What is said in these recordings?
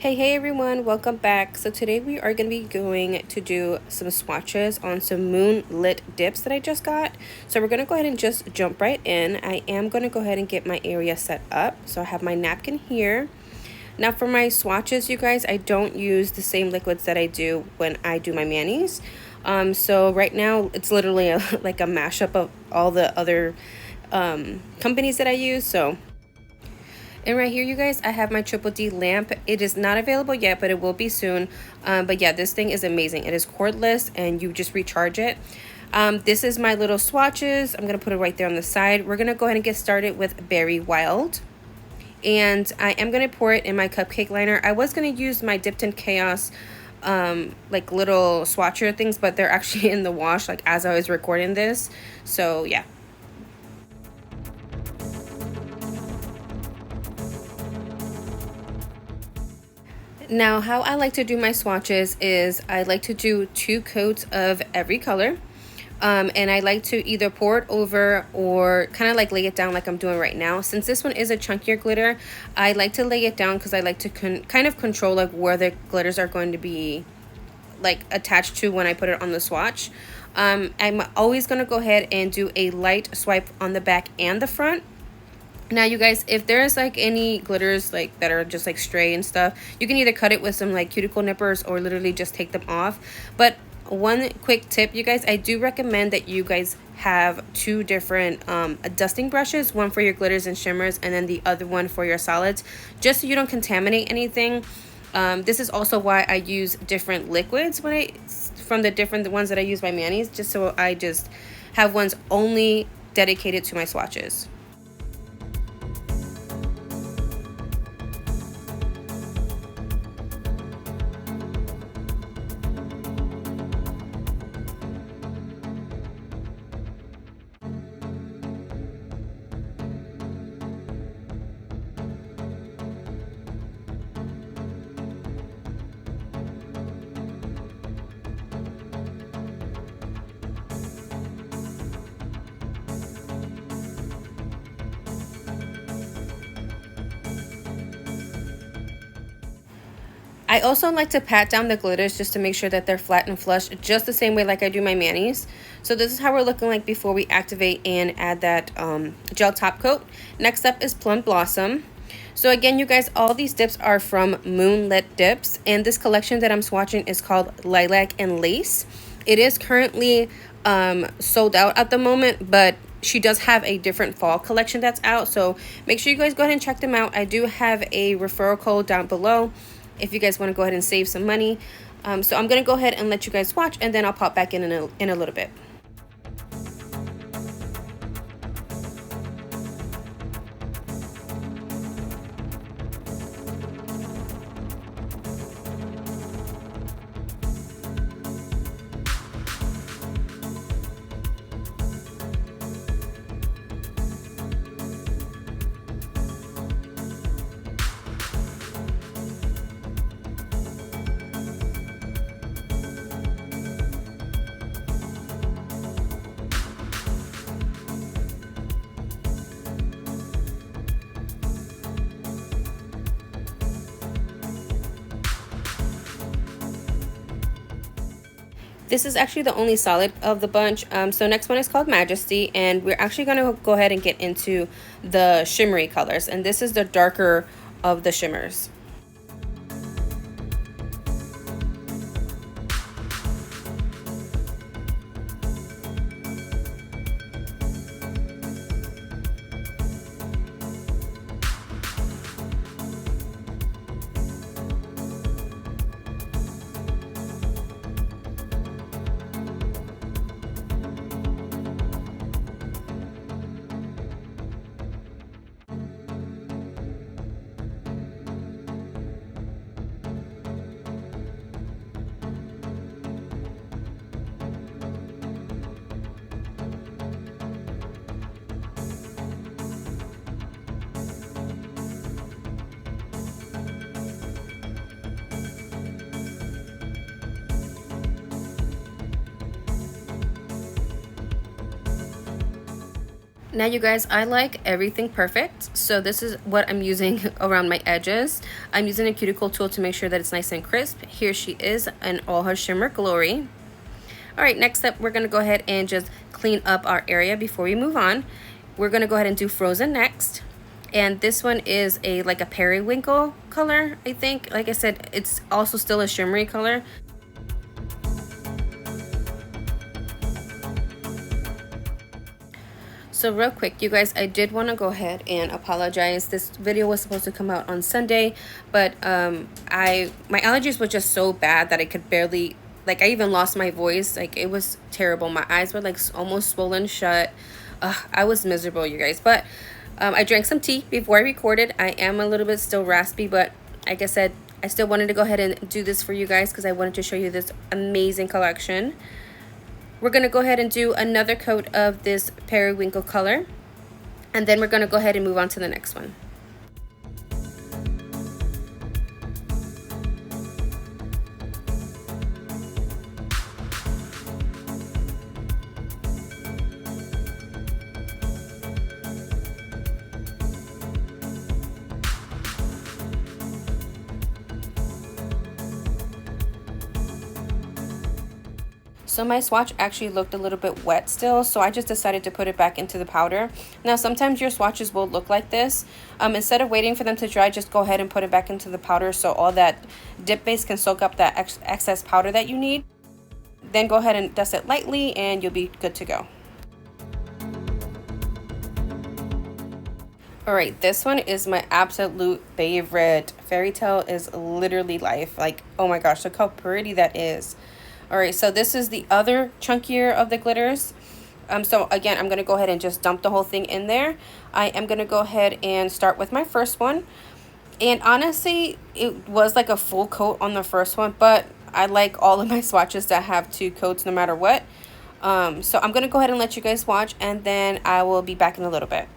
Hey everyone, welcome back. So today we are going to be going to do some swatches on some Moonlit dips that I just got. So we're going to go ahead and just jump right in. I am going to go ahead and get my area set up. So I have my napkin here. Now for my swatches, you guys, I don't use the same liquids that I do when I do my manis. So right now it's literally like a mashup of all the other companies that I use. And right here, you guys, I have my Triple D lamp. It is not available yet, but it will be soon. But yeah, this thing is amazing. It is cordless and you just recharge it. This is my little swatches. I'm going to put it right there on the side. We're going to go ahead and get started with Berry Wild. And I am going to pour it in my cupcake liner. I was going to use my Dipped in Chaos like little swatcher things, but they're actually in the wash like as I was recording this. So yeah. Now, how I like to do my swatches is I like to do 2 coats of every color. And I like to either pour it over or kind of like lay it down like I'm doing right now. Since this one is a chunkier glitter, I like to lay it down because I like to kind of control like where the glitters are going to be like attached to when I put it on the swatch. I'm always going to go ahead and do a light swipe on the back and the front. Now you guys, if there's like any glitters like that are just like stray and stuff, you can either cut it with some like cuticle nippers or literally just take them off. But one quick tip, you guys, I do recommend that you guys have 2 different dusting brushes, one for your glitters and shimmers and then the other one for your solids, just so you don't contaminate anything. This is also why I use different liquids from the different ones that I use by manis, just so I just have ones only dedicated to my swatches. I also like to pat down the glitters just to make sure that they're flat and flush, just the same way like I do my manis. So this is how we're looking like before we activate and add that gel top coat. Next up is Plum Blossom. So again, you guys, all these dips are from Moonlit Dips, and this collection that I'm swatching is called Lilac and Lace. It is currently sold out at the moment, but she does have a different fall collection that's out, so make sure you guys go ahead and check them out. I do have a referral code down below if you guys want to go ahead and save some money. So I'm going to go ahead and let you guys watch, and then I'll pop back in a little bit. This is actually the only solid of the bunch. So next one is called Majesty, and we're actually going to go ahead and get into the shimmery colors, and this is the darker of the shimmers. Now you guys, I like everything perfect, so this is what I'm using around my edges. I'm using a cuticle tool to make sure that it's nice and crisp. Here she is in all her shimmer glory. All right, next up, we're gonna go ahead and just clean up our area before we move on. We're gonna go ahead and do Frozen next. And this one is like a periwinkle color, I think. Like I said, it's also still a shimmery color. So real quick, you guys, I did want to go ahead and apologize. This video was supposed to come out on Sunday, but my allergies were just so bad that I could barely, like, I even lost my voice. Like, it was terrible. My eyes were like almost swollen shut. I was miserable, you guys. But I drank some tea before I recorded. I am a little bit still raspy, but like I said, I still wanted to go ahead and do this for you guys because I wanted to show you this amazing collection. We're going to go ahead and do another coat of this periwinkle color, and then we're going to go ahead and move on to the next one. So my swatch actually looked a little bit wet still, so I just decided to put it back into the powder. Now sometimes your swatches will look like this. Instead of waiting for them to dry, just go ahead and put it back into the powder so all that dip base can soak up that excess powder that you need. Then go ahead and dust it lightly and you'll be good to go. Alright, this one is my absolute favorite. Fairy Tale is literally life. Like, oh my gosh, look how pretty that is. Alright, so this is the other chunkier of the glitters. So again, I'm going to go ahead and just dump the whole thing in there. I am going to go ahead and start with my first one. And honestly, it was like a full coat on the first one, but I like all of my swatches that have 2 coats no matter what. So I'm going to go ahead and let you guys watch, and then I will be back in a little bit.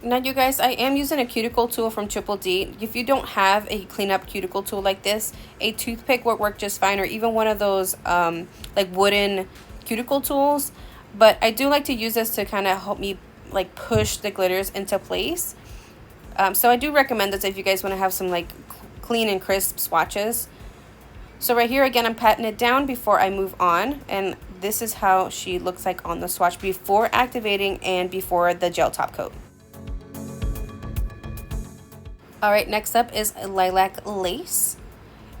Now you guys, I am using a cuticle tool from Triple D. If you don't have a cleanup cuticle tool like this, a toothpick would work just fine, or even one of those like wooden cuticle tools. But I do like to use this to kind of help me like push the glitters into place. So I do recommend this if you guys want to have some like clean and crisp swatches. So right here again, I'm patting it down before I move on, and this is how she looks like on the swatch before activating and before the gel top coat. Alright, next up is Lilac Lace.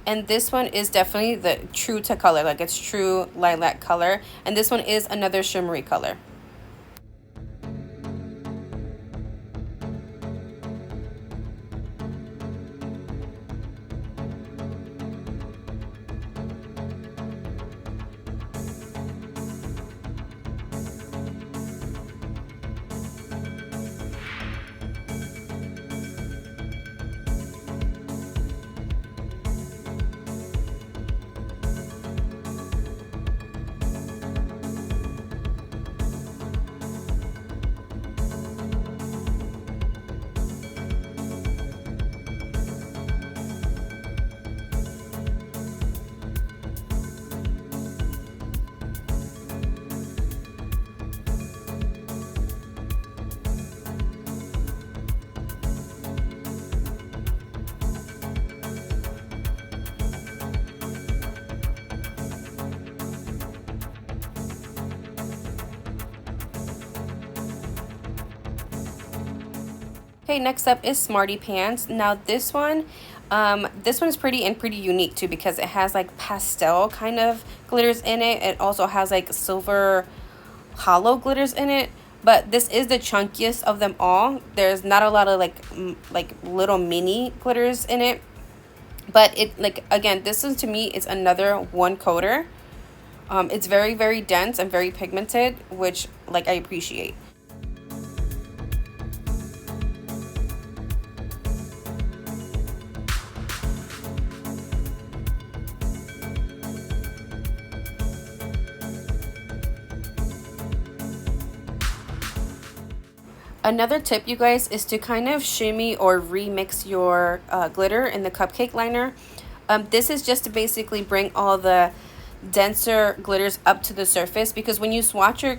And this one is definitely the true to color, like it's true lilac color. And this one is another shimmery color. Okay, next up is Smarty Pants. Now this one is pretty and pretty unique too because it has like pastel kind of glitters in it. It also has like silver hollow glitters in it. But this is the chunkiest of them all. There's not a lot of like little mini glitters in it. But it, like, again, this is, to me, it's another one coater. It's very, very dense and very pigmented, which, like, I appreciate. Another tip, you guys, is to kind of shimmy or remix your glitter in the cupcake liner. This is just to basically bring all the denser glitters up to the surface, because when you swatch your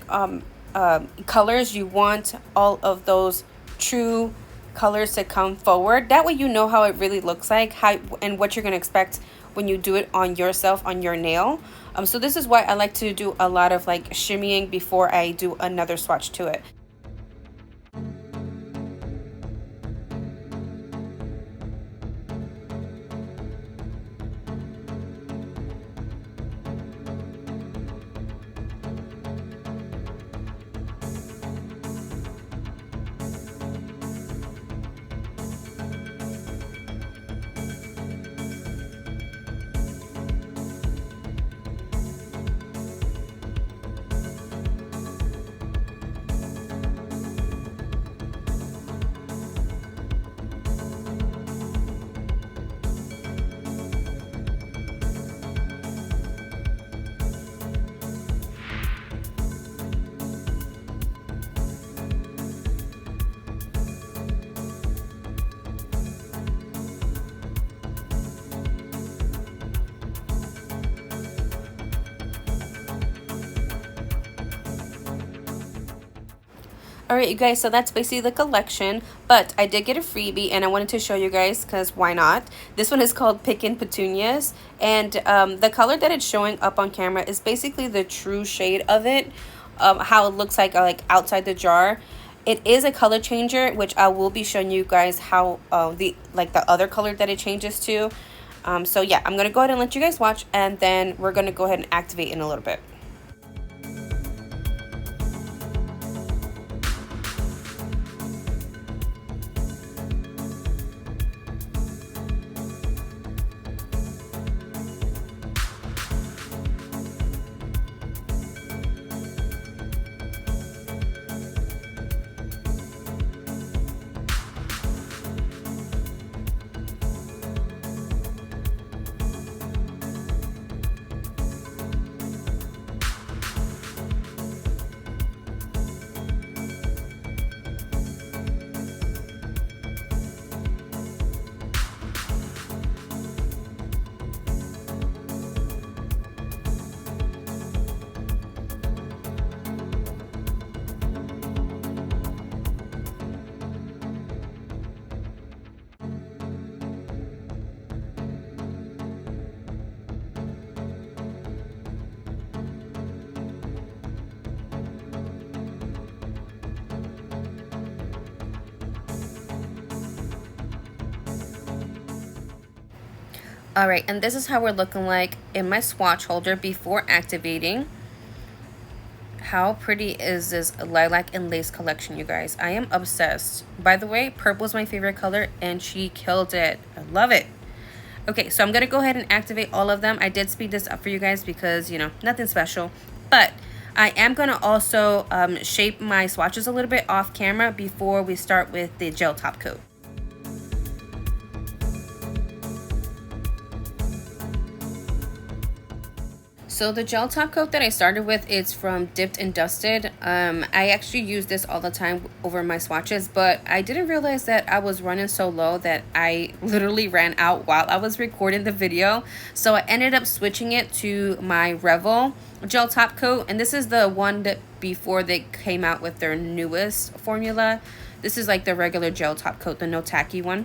colors, you want all of those true colors to come forward. That way you know how it really looks like, how and what you're going to expect when you do it on yourself, on your nail. So this is why I like to do a lot of like shimmying before I do another swatch to it. Alright, you guys, so that's basically the collection, but I did get a freebie and I wanted to show you guys because why not? This one is called Pickin' Petunias, and the color that it's showing up on camera is basically the true shade of it, how it looks like outside the jar. It is a color changer, which I will be showing you guys how the other color that it changes to. So yeah, I'm gonna go ahead and let you guys watch, and then we're gonna go ahead and activate in a little bit. Alright, and this is how we're looking like in my swatch holder before activating. How pretty is this lilac and lace collection, you guys? I am obsessed. By the way, purple is my favorite color and she killed it. I love it. Okay, so I'm going to go ahead and activate all of them. I did speed this up for you guys because, you know, nothing special. But I am going to also shape my swatches a little bit off camera before we start with the gel top coat. So the gel top coat that I started with is from Dipped and Dusted. I actually use this all the time over my swatches, but I didn't realize that I was running so low that I literally ran out while I was recording the video. So I ended up switching it to my Revel gel top coat, and this is the one that before they came out with their newest formula. This is like the regular gel top coat, the no tacky one.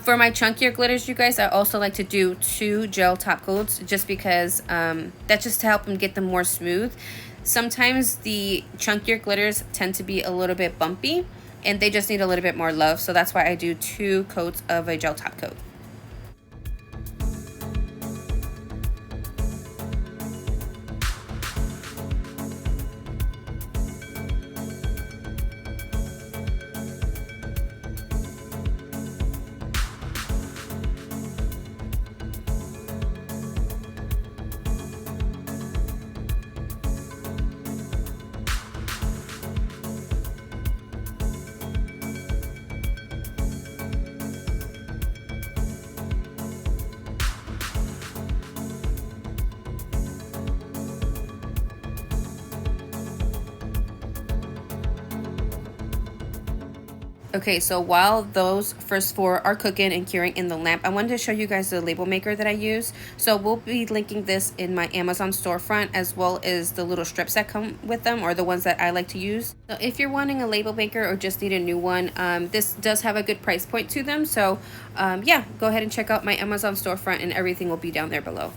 For my chunkier glitters, you guys, I also like to do 2 gel top coats just because that's just to help them get them more smooth. Sometimes the chunkier glitters tend to be a little bit bumpy, and they just need a little bit more love. So that's why I do 2 coats of a gel top coat. Okay, so while those first 4 are cooking and curing in the lamp, I wanted to show you guys the label maker that I use. So we'll be linking this in my Amazon storefront, as well as the little strips that come with them, or the ones that I like to use. So if you're wanting a label maker or just need a new one, this does have a good price point to them. So yeah, go ahead and check out my Amazon storefront, and everything will be down there below.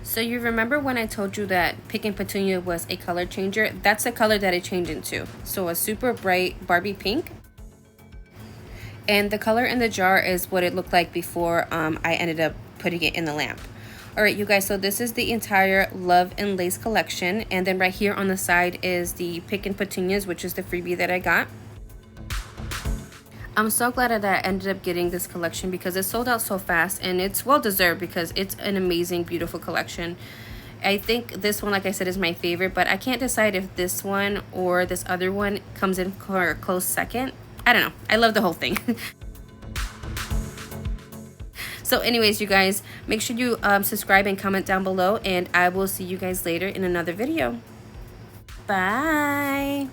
So you remember when I told you that Pink Petunia was a color changer? That's the color that it changed into. So a super bright Barbie pink. And the color in the jar is what it looked like before I ended up putting it in the lamp. Alright you guys, so this is the entire Love and Lace collection. And then right here on the side is the Pink Petunias, which is the freebie that I got. I'm so glad that I ended up getting this collection because it sold out so fast, and it's well deserved because it's an amazing, beautiful collection. I think this one, like I said, is my favorite, but I can't decide if this one or this other one comes in for a close second. I don't know. I love the whole thing. So anyways, you guys, make sure you subscribe and comment down below, and I will see you guys later in another video. Bye.